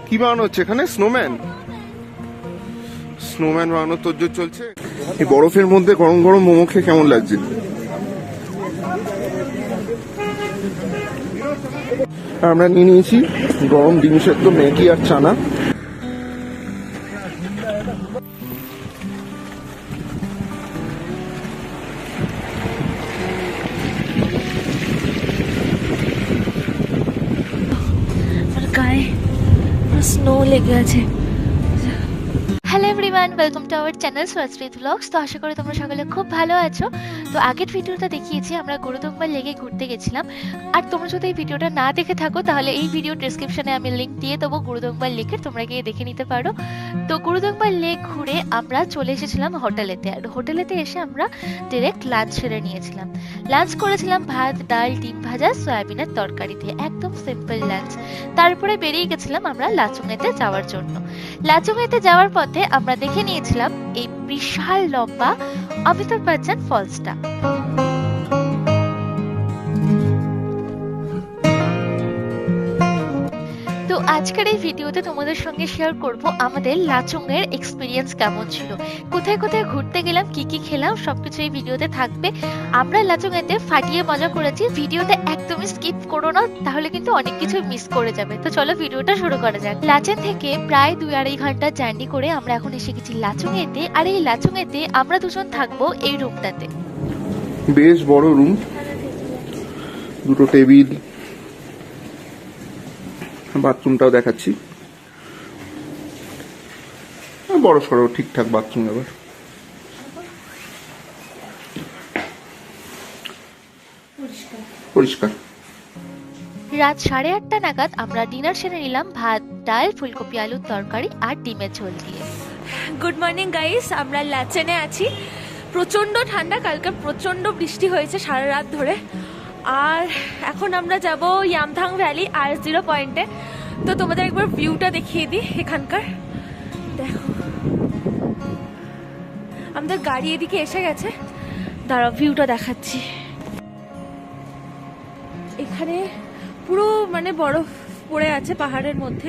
কি বানানো হচ্ছে এখানে? স্নোম্যান স্নোম্যান বানানোর তোড়জোড় চলছে। এই বরফের মধ্যে গরম গরম মোমো খেয়ে কেমন লাগছে? আমরা নিয়ে নিয়েছি গরম ডিম সেদ্ধ, ম্যাগি আর চানা। গায়ে স্নো লেগে আছে। Hello everyone, welcome to our channel Suyashree blogs. তো আশা করি তোমরা সকলে খুব ভালো আছো। তো আগের ভিডিওটা দেখিয়েছি আমরা গুরুদম্বার লেকে ঘুরতে গেছিলাম। আর তোমরা যদি এই ভিডিওটা না দেখে থাকো তাহলে এই ভিডিও ডেসক্রিপশনে আমি লিঙ্ক দিয়ে দেবো গুরুদম্বার লেকের, তোমরা গিয়ে দেখে নিতে পারো। তো গুরুদম্বার লেক ঘুরে আমরা চলে এসেছিলাম হোটেলেতে। আর হোটেলেতে এসে আমরা ডিরেক্ট লাঞ্চ সেরে নিয়েছিলাম। লাঞ্চ করেছিলাম ভাত, ডাল, ডিম ভাজা, সয়াবিনের তরকারি দিয়ে, একদম সিম্পল লাঞ্চ। তারপরে বেরিয়ে গেছিলাম আমরা লাচুংয়েতে যাওয়ার জন্য। লাচুংয়েতে যাওয়ার পথে আমরা দেখে নিয়েছিলাম এই বিশাল লম্বা অমিতাভ বচ্চন ফলসটা। তো আজকের এই ভিডিওতে তোমাদের সঙ্গে শেয়ার করব আমাদের লাচুংয়ের এক্সপিরিয়েন্স কেমন ছিল, কোথায় কোথায় ঘুরতে গেলাম, কি কি খেলাম, সবকিছু এই ভিডিওতে থাকবে। আমরা লাচুংয়েতে ফাটিয়ে মজা করেছি, ভিডিওতে একদমই স্কিপ করো না, তাহলে কিন্তু অনেক কিছু মিস করে যাবে। তো চলো ভিডিওটা শুরু করা যাক। লাচেন থেকে প্রায় 2-2.5 ঘন্টা জার্নি করে আমরা এখন এসে গেছি লাচুংয়েতে। আর এই লাচুংয়েতে আমরা দুজন থাকবো এই রুমটাতে। বেশ বড় রুম, দুটো টেবিল, বাথরুমটাও দেখাচ্ছি, বড় সড়ো ঠিকঠাক বাথরুম। এবার পরিষ্কার। রাত 8:30 নাগাদ আমরা ডিনার সেরে নিলাম ভাত, ডাল, ফুলকপি আলুর তরকারি আর ডিমের ঝোল দিয়ে। গুড মর্নিং গাইস, আমরা লাচেনে আছি। প্রচণ্ড ঠান্ডা, কালকে প্রচণ্ড বৃষ্টি হয়েছে সারা রাত ধরে। আর এখন আমরা যাব ইয়ামথাং ভ্যালি R0 পয়েন্টে। তো তোমাদের একবার ভিউটা দেখিয়ে দিই এখানকার। দেখো আমাদের গাড়ি এদিকে এসে গেছে, দাঁড়াও ভিউটা দেখাচ্ছি। এখানে পুরো মানে বরফ পড়ে আছে পাহাড়ের মধ্যে,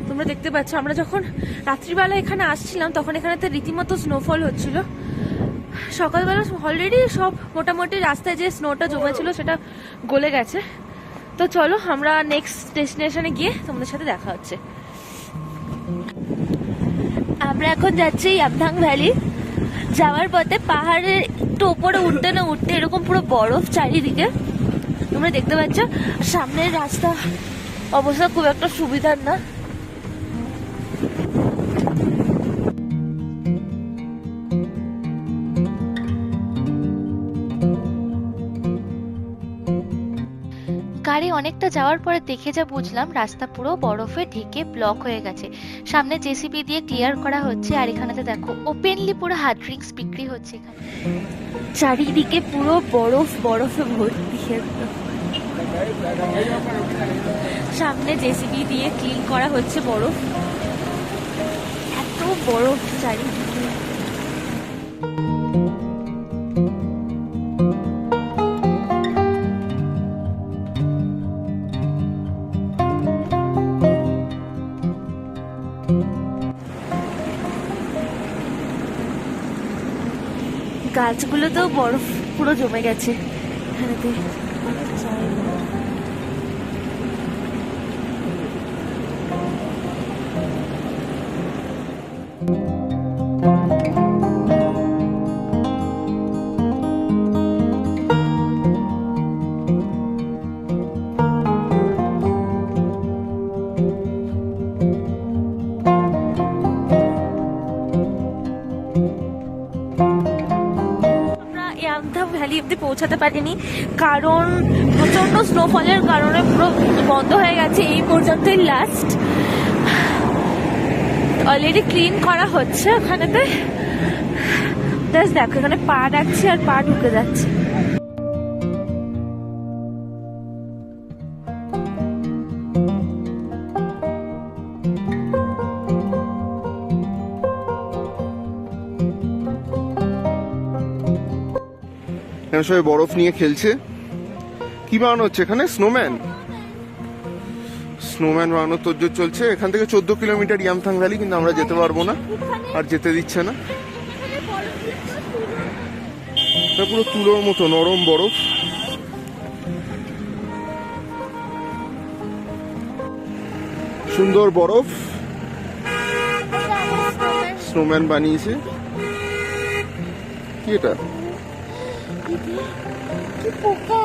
তোমরা দেখতে পাচ্ছ। আমরা যখন রাত্রিবেলা এখানে আসছিলাম তখন এখানেতে রীতিমতো স্নোফল হচ্ছিল। সকালবেলা অলরেডি সব মোটামুটি রাস্তায় যে স্নোটা জমেছিল সেটা গলে গেছে। তো চলো আমরা নেক্সট ডেস্টিনেশনে গিয়ে তোমাদের সাথে দেখা হচ্ছে। আমরা এখন যাচ্ছি ইয়ামথাং ভ্যালি। যাওয়ার পথে পাহাড়ের একটু উপরে উঠতে না উঠতে এরকম পুরো বরফ চারিদিকে তোমরা দেখতে পাচ্ছ। সামনের রাস্তা অবস্থা খুব একটা সুবিধার না। গাড়ি অনেকটা যাওয়ার পরে দেখে যা বুঝলাম, রাস্তা পুরো বরফে ঢেকে ব্লক হয়ে গেছে। সামনে জেসিবি দিয়ে ক্লিয়ার করা হচ্ছে। আর এখানেতে দেখো ওপেনলি পুরো হার্ড ড্রিঙ্কস বিক্রি হচ্ছে এখানে। চারিদিকে পুরো বরফ, বরফে ভর্তি। সামনে জেসিবি দিয়ে ক্লিন করা হচ্ছে বরফ, এত বরফ চারিদিকে। গাছগুলোতেও বরফ পুরো জমে গেছে এখানেতে। ভ্যালি অব্দি পৌঁছাতে পারিনি কারণ প্রচন্ড স্নোফলের কারণে পুরো বন্ধ হয়ে গেছে। এই পর্যন্তই লাস্ট, অলরেডি ক্লিন করা হচ্ছে ওখানেতে। দেখো এখানে পা রাখছি আর পা ঢুকে যাচ্ছে। সবাই বরফ নিয়ে খেলছে। কি বানানো হচ্ছে এখানে? স্নোম্যান স্নোম্যান বানানোর তোড়জোড় চলছে। এখান থেকে 14 কিলোমিটার ইয়ামথাং ভ্যালি, কিন্তু আমরা যেতে পারবো না, আর যেতে দিচ্ছে না। এটা পুরো তুলোর মতো নরম বরফ। সুন্দর বরফ, স্নোম্যান বানিয়েছে। কি এটা? কি পোকা,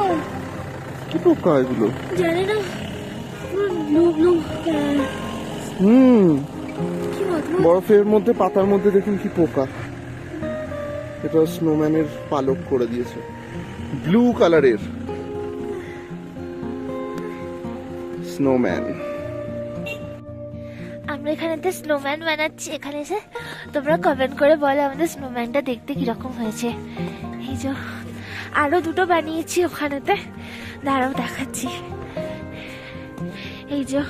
কি পোকা এগুলো? জানি না, পুরো লোক লোক। কি বলবো, বরফের মধ্যে পাতার মধ্যে দেখুন কি পোকা। এটা স্নোম্যানের পালক করে দিয়েছে, ব্লু কালারের স্নোম্যান। আমরা এখানেতে স্নোম্যান বানাচ্ছি। এখানে এসে তোমরা কমেন্ট করে বলো আমাদের স্নোম্যানটা দেখতে কিরকম হয়েছে। এই যে আরো দুটো বানিয়েছি ওখানেতে, দাঁড়াও দেখাচ্ছি। এই যে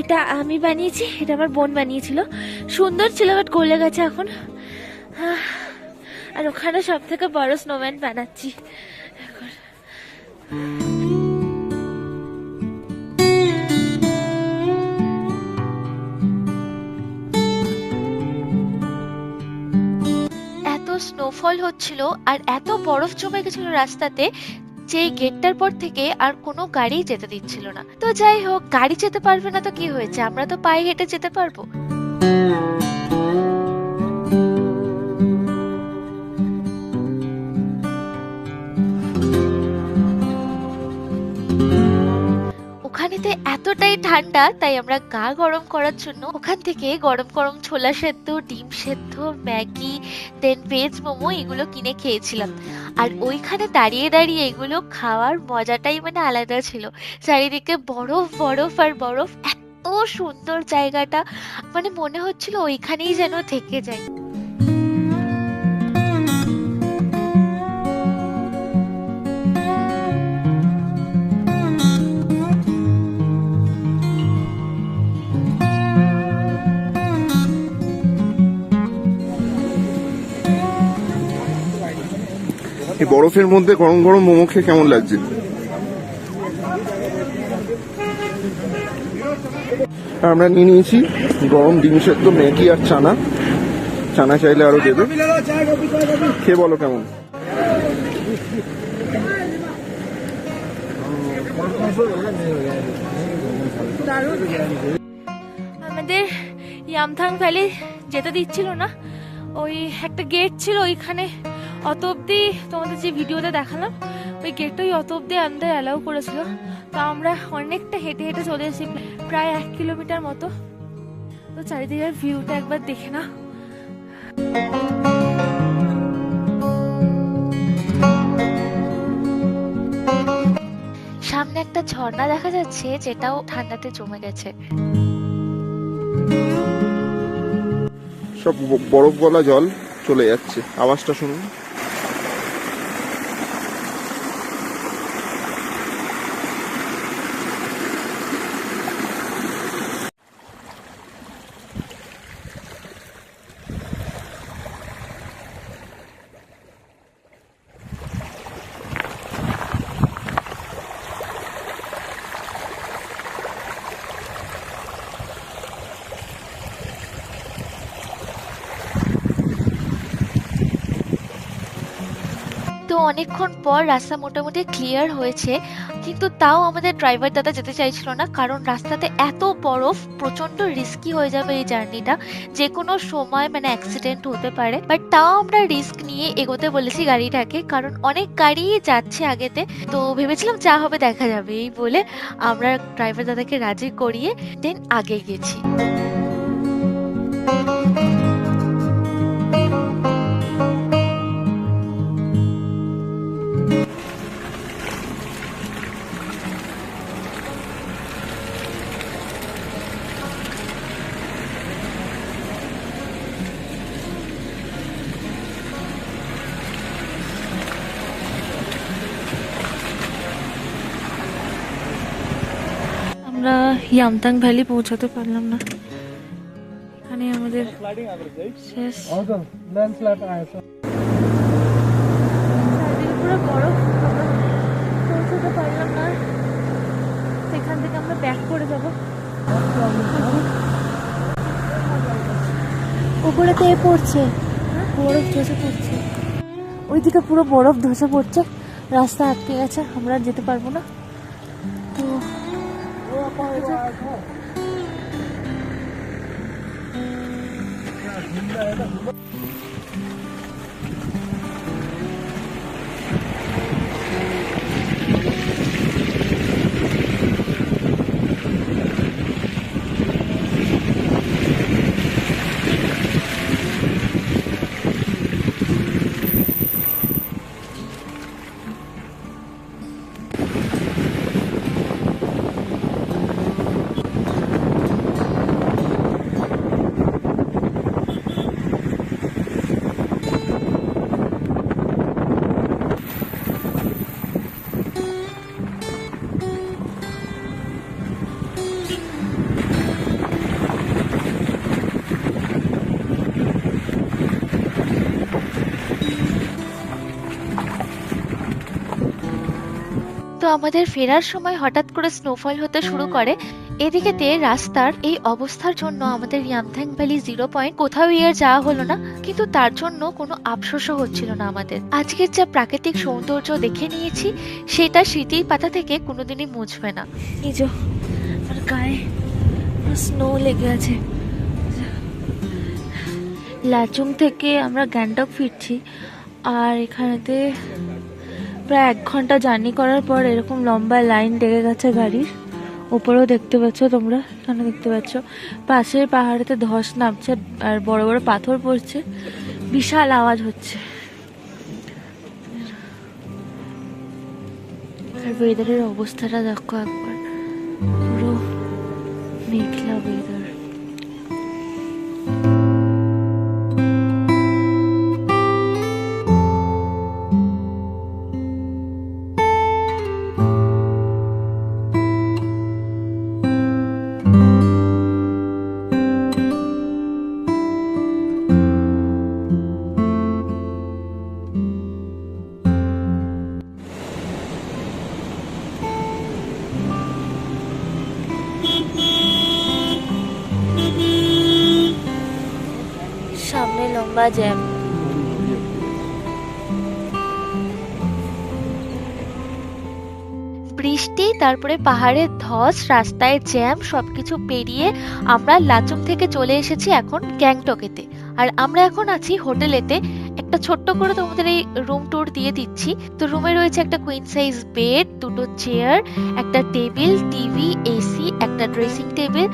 এটা আমি বানিয়েছি, এটা আমার বোন বানিয়েছিল, সুন্দর ছিল বাট গলে গেছে এখন। আর ওখানে সব থেকে বড় স্নোম্যান বানাচ্ছি এখন। এত স্নোফল হচ্ছিল আর এত বরফ জমে গেছিল রাস্তাতে যে গেটটার পর থেকে আর কোনো গাড়ি যেতে দিচ্ছিল না। তো যাই হোক, গাড়ি যেতে পারবে না তো কি হয়েছে, আমরা তো পায়ে হেঁটে যেতে পারবো। ওখানেতে এতটাই ঠান্ডা, তাই আমরা গা গরম করার জন্য ওখান থেকে গরম গরম ছোলা সেদ্ধ, ডিম সেদ্ধ, ম্যাগি, দেন ভেজ মোমো এগুলো কিনে খেয়েছিলাম। আর ওইখানে দাঁড়িয়ে দাঁড়িয়ে এগুলো খাওয়ার মজাটাই মানে আলাদা ছিল। চারিদিকে বরফ বরফ আর বরফ, এত সুন্দর জায়গাটা, মানে মনে হচ্ছিল ওইখানেই যেন থেকে যাই। এই বরফের মধ্যে গরম গরম মোমো খেয়ে কেমন লাগছে? আমরা নিয়ে নিয়েছি গরম ডিম সেদ্ধ, ম্যাগি আর চানা। চানা চাইলে আরো দেবে। খেয়ে বলো কেমন। আমাদের ইয়ামথাং ভ্যালি যেতে দিচ্ছিল না, ওই একটা গেট ছিল ওইখানে, অত অব্দি তোমাদের যে ভিডিওতে দেখালাম ওই গেটটাই অত অব্দি আমাদের অ্যালাউ করেছিল। তো আমরা অনেকটা হেঁটে হেঁটে চলে এসেছি, প্রায় 1 কিলোমিটার মতো। তো চারিদিকের ভিউটা একবার দেখে না। সামনে একটা ঝর্ণা দেখা যাচ্ছে, যেটাও ঠান্ডাতে জমে গেছে। সব বরফ গলা জল চলে যাচ্ছে, আওয়াজটা শুনুন। তো অনেকক্ষণ পর রাস্তা মোটামুটি ক্লিয়ার হয়েছে, কিন্তু তাও আমাদের ড্রাইভার দাদা যেতে চাইছিল না, কারণ রাস্তাতে এত বরফ, প্রচন্ড রিস্কি হয়ে যাবে এই জার্নিটা, যে কোনো সময় মানে অ্যাক্সিডেন্ট হতে পারে। বাট তাও আমরা রিস্ক নিয়ে এগোতে বলেছি গাড়িটাকে, কারণ অনেক গাড়ি যাচ্ছে আগেতে, তো ভেবেছিলাম যা হবে দেখা যাবে, এই বলে আমরা ড্রাইভার দাদাকে রাজি করিয়ে দেন আগে গেছি। আমরা ইয়ামথাং ভ্যালি পৌঁছাতে পারলাম না, এখানে আমাদের শেষ। চারদিকে পুরো বরফ, আমরা পৌঁছাতে পারলাম না। এখান থেকে আমরা ব্যাক করে যাবো। উপরেতে এ পড়ছে, বরফ ধসে পড়ছে, ওইদিকে পুরো বরফ ধসে পড়ছে, রাস্তা আটকে গেছে, আমরা যেতে পারবো না। তো তো আমাদের ফেরার সময় হঠাৎ করে স্নোফল হতে শুরু করে। এদিকেতে রাস্তার এই অবস্থার জন্য আমাদের ইয়ামথ্যাং ভ্যালি 0 পয়েন্ট কোথাও আর যাওয়া হলো না, কিন্তু তার জন্য কোনো আফসোসও হচ্ছিল না আমাদের। আজকের যা প্রাকৃতিক সৌন্দর্য দেখে নিয়েছি সেটা স্মৃতির পাতা থেকে কোনোদিনই মুছবে না। এই যে আমার গায়ে স্নো লেগে আছে। লাচুং থেকে আমরা গ্যাংটক ফিরছি, আর এখানেতে প্রায় 1 ঘন্টা জার্নি করার পর এরকম লম্বা লাইন লেগে গেছে গাড়ির। ওপরেও দেখতে পাচ্ছ তোমরা, এখানে দেখতে পাচ্ছ পাশের পাহাড়েতে ধস নামছে আর বড় বড় পাথর পড়ছে, বিশাল আওয়াজ হচ্ছে। আর ওয়েদারের অবস্থাটা দেখো একবার, পুরো মেঘলা ওয়েদার। সামনে লম্বা জ্যাম। বৃষ্টি, তারপরে পাহাড়ের ধস, রাস্তায় জ্যাম, সবকিছু পেরিয়ে আমরা লাচুং থেকে চলে এসেছি এখন গ্যাংটকেতে। আর আমরা এখন আছি হোটেলেতে। একটা ছোট্ট করে তোমাদের এই রুম ট্যুর দিয়ে দিচ্ছি। তো রুমে রয়েছে একটা কুইন সাইজ বেড, 2টো চেয়ার, একটা টেবিল, টিভি, এসি, একটা ড্রেসিং টেবিল,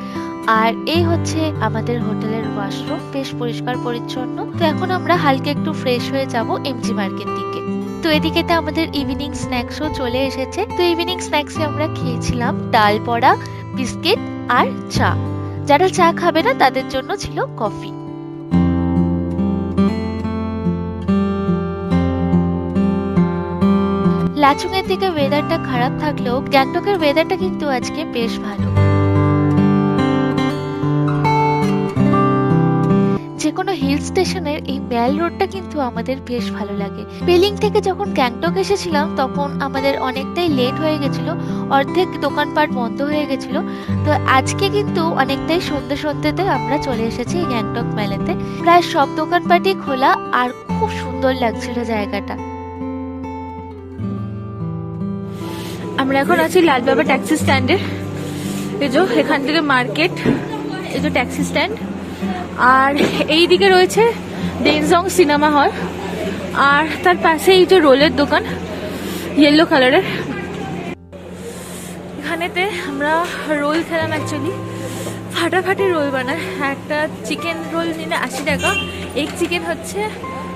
আর এই হচ্ছে আমাদের হোটেলের ওয়াশরুম, বেশ পরিষ্কার পরিচ্ছন্ন। তো এখন আমরা হালকা একটু ফ্রেশ হয়ে যাব এমজি মার্কেট দিকে। তো এদিকেতে আমাদের ইভিনিং স্ন্যাক্সও চলে এসেছে। তো ইভিনিং স্ন্যাক্সে আমরা খেয়েছিলাম ডাল বড়া, বিস্কিট আর চা। যারা চা খাবে না তাদের জন্য ছিল কফি। লাচুং এর দিকে ওয়েদারটা খারাপ থাকলেও গ্যাংটকের ওয়েদারটা কিন্তু আজকে বেশ ভালো। যেকোনো হিল স্টেশনের এই ম্যাল রোডটা কিন্তু আমাদের বেশ ভালো লাগে। পেলিং থেকে যখন গ্যাংটক এসেছিলাম তখন আমাদের অনেকটাই লেট হয়ে গেছিল, অর্ধেক দোকানপাট বন্ধ হয়ে গেছিল। তো আজকে কিন্তু অনেকটাই সন্ধ্যে সন্ধ্যেতে আমরা চলে এসেছি গ্যাংটক মেলাতে। প্রায় সব দোকানপাটই খোলা আর খুব সুন্দর লাগছিল জায়গাটা। আমরা এখন আছি লালবাবা ট্যাক্সি স্ট্যান্ডে। এই যে এখান থেকে মার্কেট, এই যে ট্যাক্সি স্ট্যান্ড, আর এই দিকে রয়েছে ডেনজং সিনেমা হল, আর তার পাশে এই যে রোলের দোকান ইয়েলো কালারের। এখানেতে আমরা রোল খেলাম, অ্যাকচুয়ালি ফাটাফাটি রোল বানায়। একটা চিকেন রোল নিলে 80 টাকা, এগ চিকেন হচ্ছে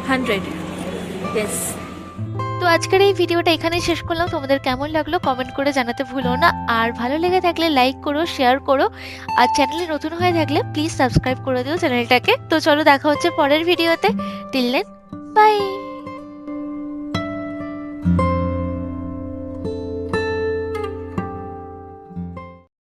100। ইয়েস। তো আজকের এই ভিডিওটা এখানেই শেষ করলাম। তোমাদের কেমন লাগলো কমেন্ট করে জানাতে ভুলো না, আর ভালো লেগে থাকলে লাইক করো, শেয়ার করো, আর চ্যানেলে নতুন হয়ে থাকলে প্লিজ সাবস্ক্রাইব করে দিও চ্যানেলটাকে। তো চলো দেখা হচ্ছে পরের ভিডিওতে। Till then, by.